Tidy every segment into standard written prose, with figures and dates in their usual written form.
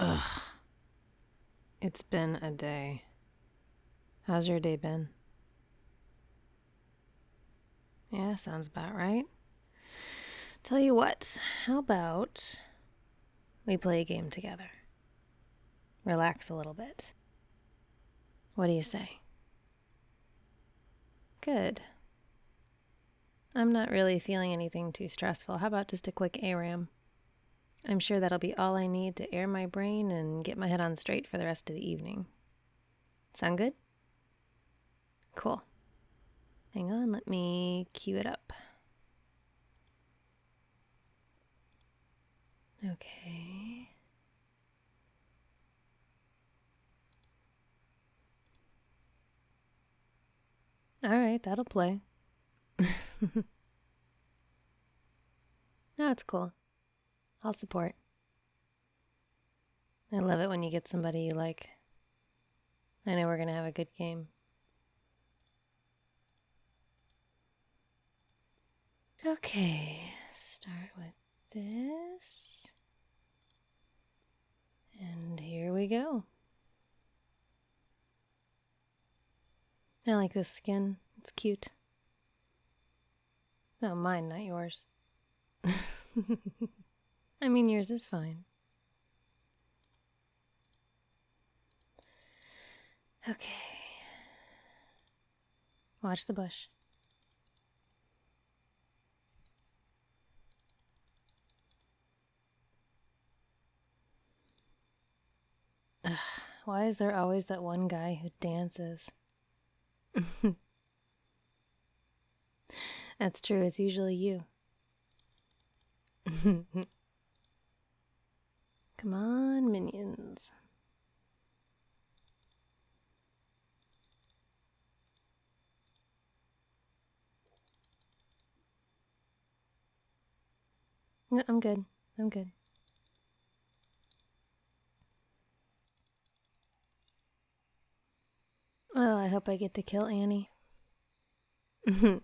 Ugh. It's been a day. How's your day been? Yeah, sounds about right. Tell you what, how about we play a game together? Relax a little bit. What do you say? Good. I'm not really feeling anything too stressful. How about just a quick ARAM? I'm sure that'll be all I need to air my brain and get my head on straight for the rest of the evening. Sound good? Cool. Hang on, let me cue it up. Okay. All right, that'll play. No, it's cool. I'll support. I love it when you get somebody you like. I know we're gonna have a good game. Okay, start with this. And here we go. I like this skin. It's cute. No, mine, not yours. I mean, yours is fine. Okay. Watch the bush. Ugh, why is there always that one guy who dances? That's true, it's usually you. Come on, minions. No, I'm good. I'm good. Oh, I hope I get to kill Annie. I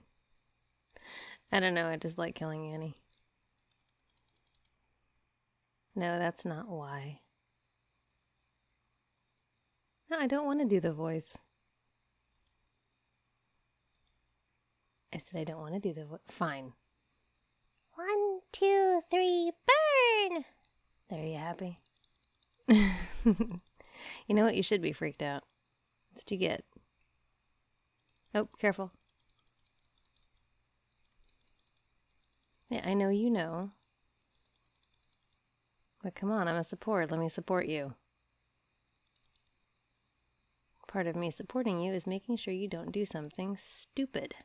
don't know, I just like killing Annie. No, that's not why. No, I don't want to do the voice. I said I don't want to do the voice. Fine. 1, 2, 3, burn! There, you happy? You know what? You should be freaked out. That's what you get. Oh, careful. Yeah, I know you know. But come on, I'm a support. Let me support you. Part of me supporting you is making sure you don't do something stupid.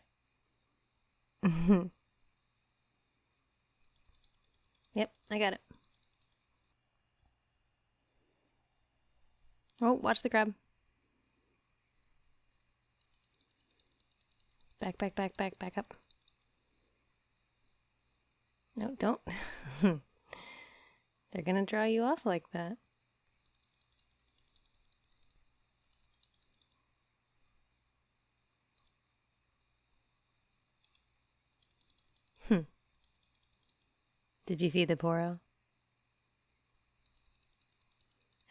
Yep, I got it. Oh, watch the crab. Back, back, back, back, back up. No, don't. They're gonna draw you off like that. Did you feed the poro?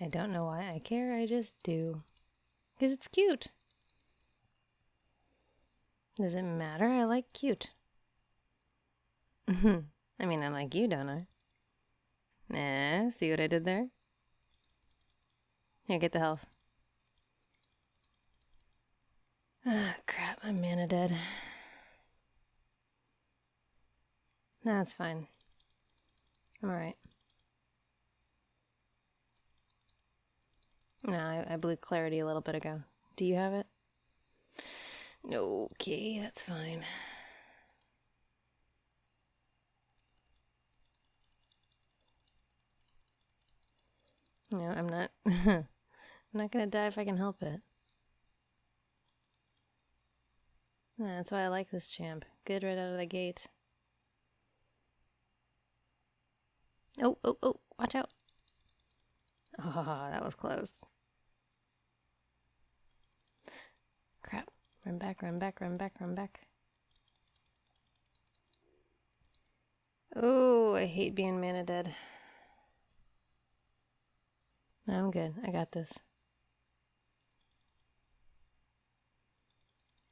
I don't know why I care, I just do. Because it's cute. Does it matter? I like cute. I mean, I like you, don't I? Nah, see what I did there? Here, get the health. Ah, crap, I'm mana dead. That's fine. I'm alright. No, I blew clarity a little bit ago. Do you have it? Okay, that's fine. No, I'm not. I'm not gonna die if I can help it. Yeah, that's why I like this champ. Good right out of the gate. Oh, oh, oh, watch out. Oh, that was close. Crap. Run back, run back, run back, run back. Oh, I hate being mana dead. I'm good. I got this.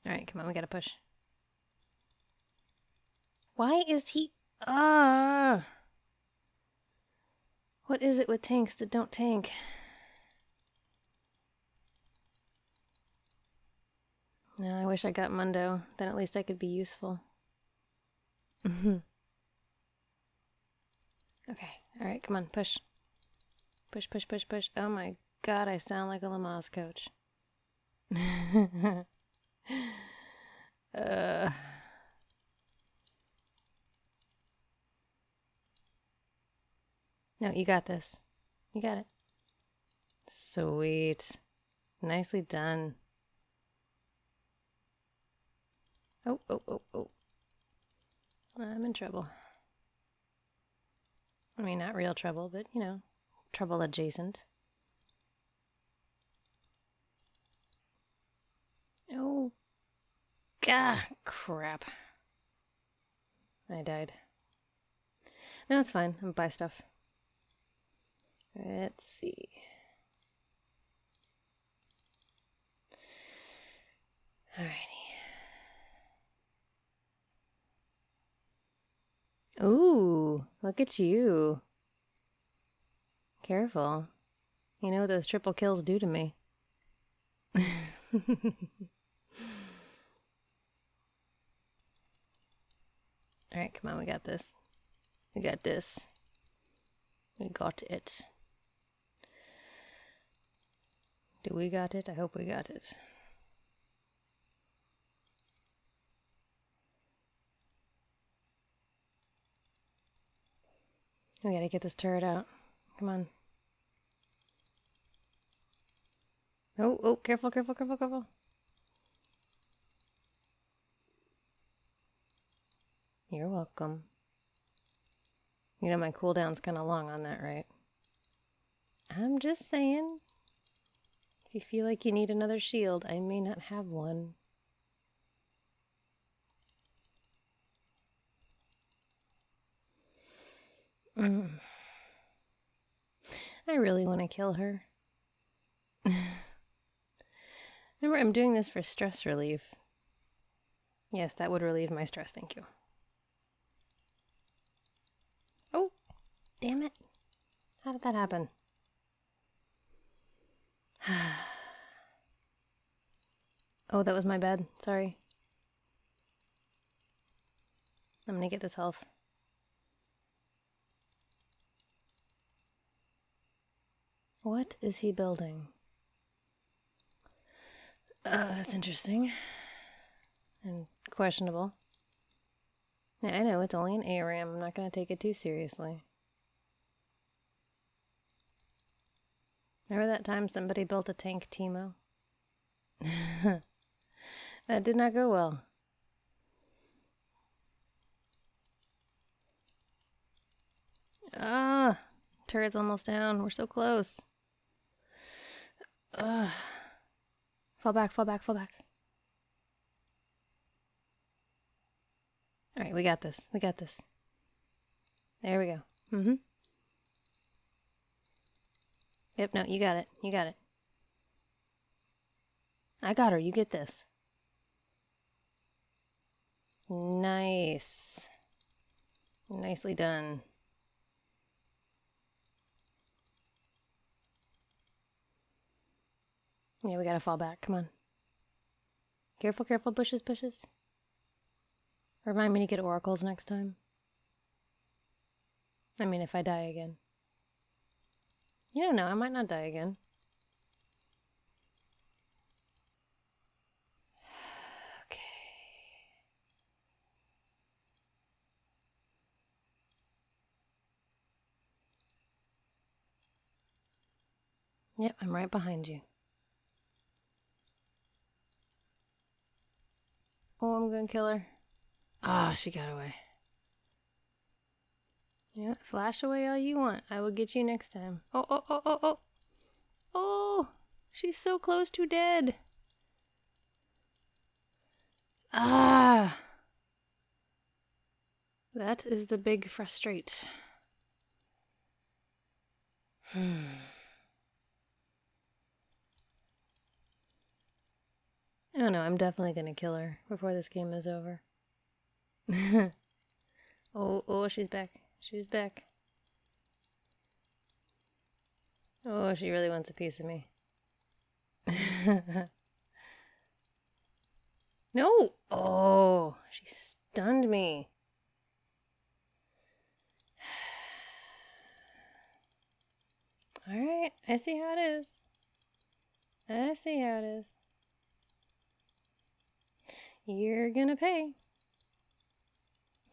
Alright, come on, we gotta push. Why is he... Ah! What is it with tanks that don't tank? No, I wish I got Mundo. Then at least I could be useful. Okay, alright, come on, push. Push, push, push, push. Oh my god, I sound like a Lamaze coach. No, you got this. You got it. Sweet. Nicely done. Oh, oh, oh, oh. I'm in trouble. I mean, not real trouble, but, you know, trouble adjacent. Oh. Gah, crap. I died. No, it's fine. I'm buy stuff. Let's see. Alrighty. Ooh, look at you. Careful. You know what those triple kills do to me. Alright, come on, we got this. We got this. We got it. Do we got it? I hope we got it. We gotta get this turret out. Come on. Oh, oh, careful, careful, careful, careful. You're welcome. You know my cooldown's kind of long on that, right? I'm just saying. If you feel like you need another shield, I may not have one. I really want to kill her. Remember, I'm doing this for stress relief. Yes, that would relieve my stress, thank you. Oh, damn it. How did that happen? Oh, that was my bad. Sorry. I'm gonna get this health. What is he building? That's interesting. And questionable. Yeah, I know, it's only an ARAM. I'm not gonna take it too seriously. Remember that time somebody built a tank Teemo? That did not go well. Ah, turret's almost down. We're so close. Fall back, fall back, fall back. Alright, we got this. We got this. There we go. Mm-hmm. Yep, no, you got it. You got it. I got her. You get this. Nice. Nicely done. Yeah, we gotta fall back. Come on. Careful, careful. Bushes, bushes. Remind me to get oracles next time. I mean, if I die again. You don't know. I might not die again. Okay. Yep, I'm right behind you. Oh, I'm gonna kill her. Ah, she got away. Yeah, flash away all you want. I will get you next time. Oh, oh, oh, oh, oh. Oh, she's so close to dead. Ah. That is the big frustrate. Oh no, I'm definitely gonna kill her before this game is over. Oh, she's back. She's back. Oh, she really wants a piece of me. No! Oh, she stunned me. Alright, I see how it is. I see how it is. You're gonna pay.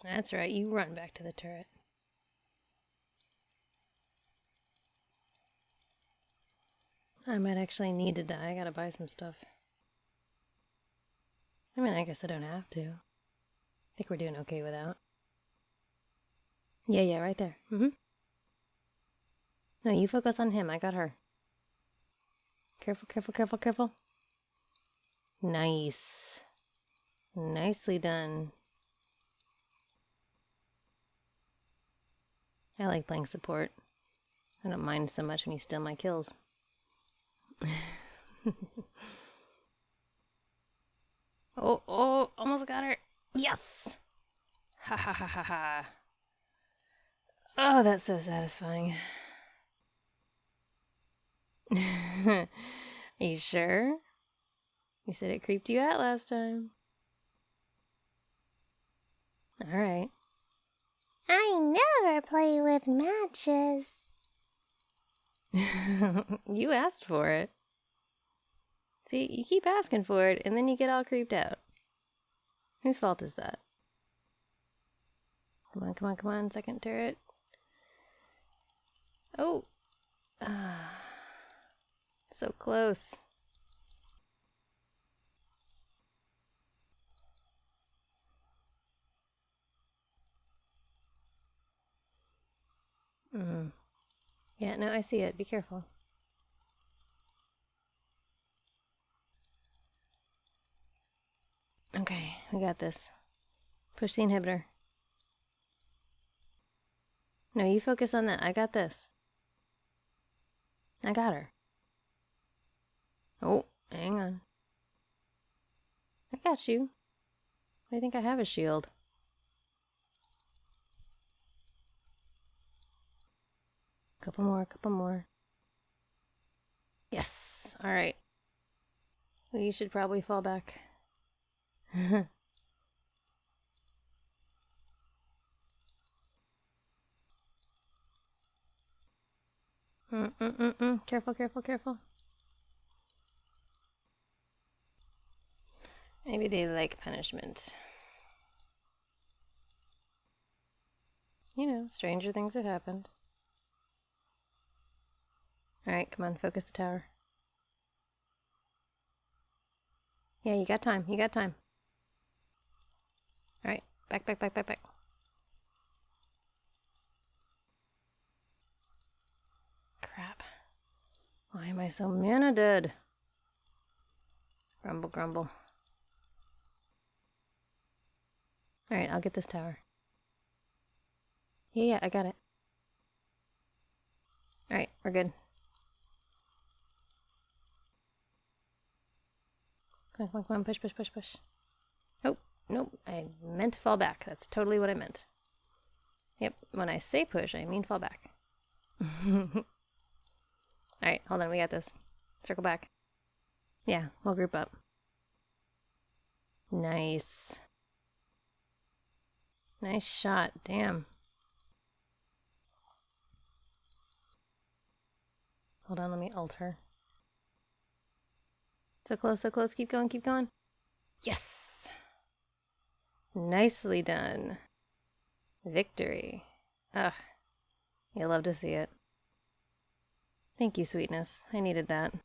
That's right, you run back to the turret. I might actually need to die. I gotta buy some stuff. I mean, I guess I don't have to. I think we're doing okay without. Yeah, right there. No, you focus on him. I got her. Careful, careful, careful, careful. Nice. Nicely done. I like playing support. I don't mind so much when you steal my kills. Oh, almost got her. Yes! Ha ha ha ha ha. Oh, that's so satisfying. Are you sure? You said it creeped you out last time. Alright. I never play with matches. You asked for it. See, you keep asking for it, and then you get all creeped out. Whose fault is that? Come on, come on, come on, second turret. Oh! So close. Yeah, no, I see it. Be careful. Okay, we got this. Push the inhibitor. No, you focus on that. I got this. I got her. Oh, hang on. I got you. I think I have a shield. Couple more, couple more. Yes! Alright. We should probably fall back. Careful, careful, careful. Maybe they like punishment. You know, stranger things have happened. Alright, come on, focus the tower. Yeah, you got time, you got time. Alright, back, back, back, back, back. Crap. Why am I so mana dead? Grumble, grumble. Alright, I'll get this tower. Yeah, I got it. Alright, we're good. Come on, come on, come on, push, push, push, push. Nope, nope, I meant to fall back. That's totally what I meant. Yep, when I say push, I mean fall back. Alright, hold on, we got this. Circle back. Yeah, we'll group up. Nice. Nice shot, damn. Hold on, let me ult her. So close, keep going, keep going. Yes! Nicely done. Victory. Ugh, you'll love to see it. Thank you, sweetness. I needed that.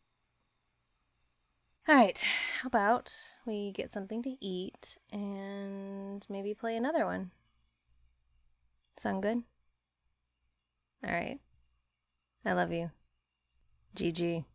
Alright, how about we get something to eat and maybe play another one? Sound good? Alright. I love you. GG.